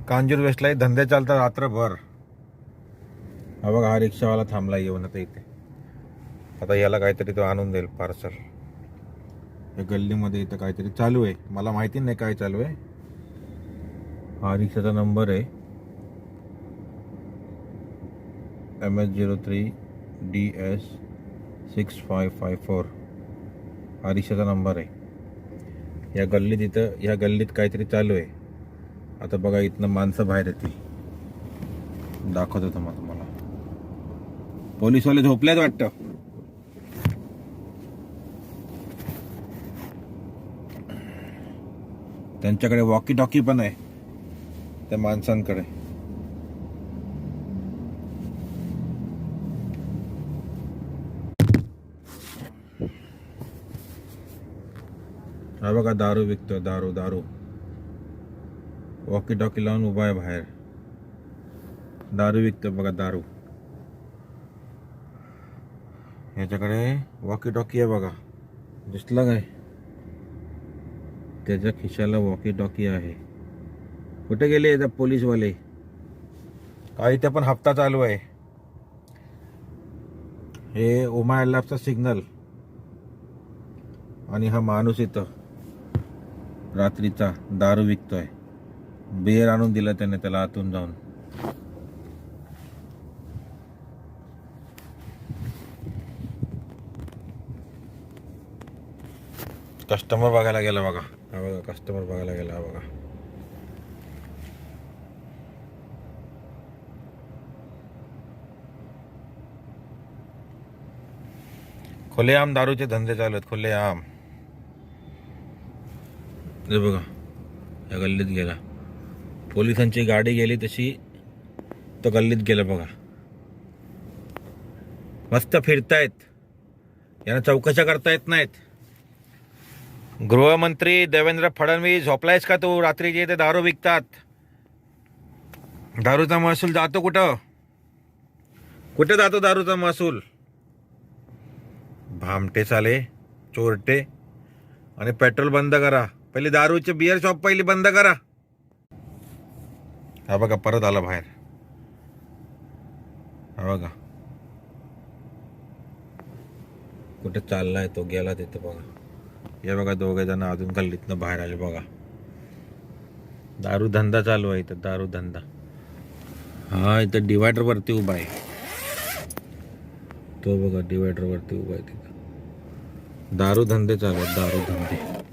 कांजूर वेस्टला धंदे चालतात रात्रभर. हा बघा, हा रिक्षावाला थांबला येऊन आता इथे. आता याला काहीतरी तो आणून देईल पार्सल. या गल्लीमध्ये इथं काहीतरी चालू आहे, मला माहिती नाही काय चालू आहे. हा रिक्षाचा नंबर आहे MS03DS6554. हा रिक्षाचा नंबर आहे. या गल्लीत काहीतरी चालू आहे. आता बघा, इथनं माणसं बाहेर येतील. दाखवतो तुम्हाला. पोलीसवाले झोपल्यात वाटतं. त्यांच्याकडे वॉकी टॉकी पण आहे त्या माणसांकडे. हा बघा, दारू विकतो. दारू वॉकी टॉकी लावून उभा आहे बाहेर. दारू विकतो बघा, दारू. याच्याकडे वॉकी टॉकी आहे बघा, दिसलं काय? त्याच्या खिशाला वॉकी टॉकी आहे. कुठे गेले आता पोलीसवाले? काही ते पण हप्ता चालू आहे. हे उमा लॅबचा सिग्नल. आणि हा माणूस इथं रात्रीचा दारू विकतोय. बियर आणून दिला त्याने त्याला आतून जाऊन. कस्टमर बघायला गेला बघा. हा बघा, कस्टमर बघायला गेला बघा. खुलेआम दारूचे धंदे चालू आहेत, खुलेआम. हे बघा, या गल्लीत गेला. पोलिसांची गाडी गेली तशी तो गल्लीत गेला बघा. मस्त फिरतायत, यांना चौकशा करता येत नाहीत. गृहमंत्री देवेंद्र फडणवीस, झोपलायस का तू? रात्रीचे इथे दारू विकतात. दारूचा महसूल जातो कुठं? कुठे जातो दारूचा महसूल? भामटे साले, चोरटे. आणि पेट्रोल बंद करा पहिले. दारूचे बियर शॉप पहिली बंद करा. हा बघा, परत आला बाहेर. हा बघा, कुठे चाललाय तो, गेला तिथं बघा. हे बघा, दोघे जण अजून गल्लीतनं बाहेर आले बघा. दारू धंदा चालू आहे इथं, दारू धंदा. हा, इथं डिवायडर वरती उभा आहे तो बघा. डिवायडर वरती उभा आहे तिथं. दारू धंदे चालू आहेत, दारू धंदे.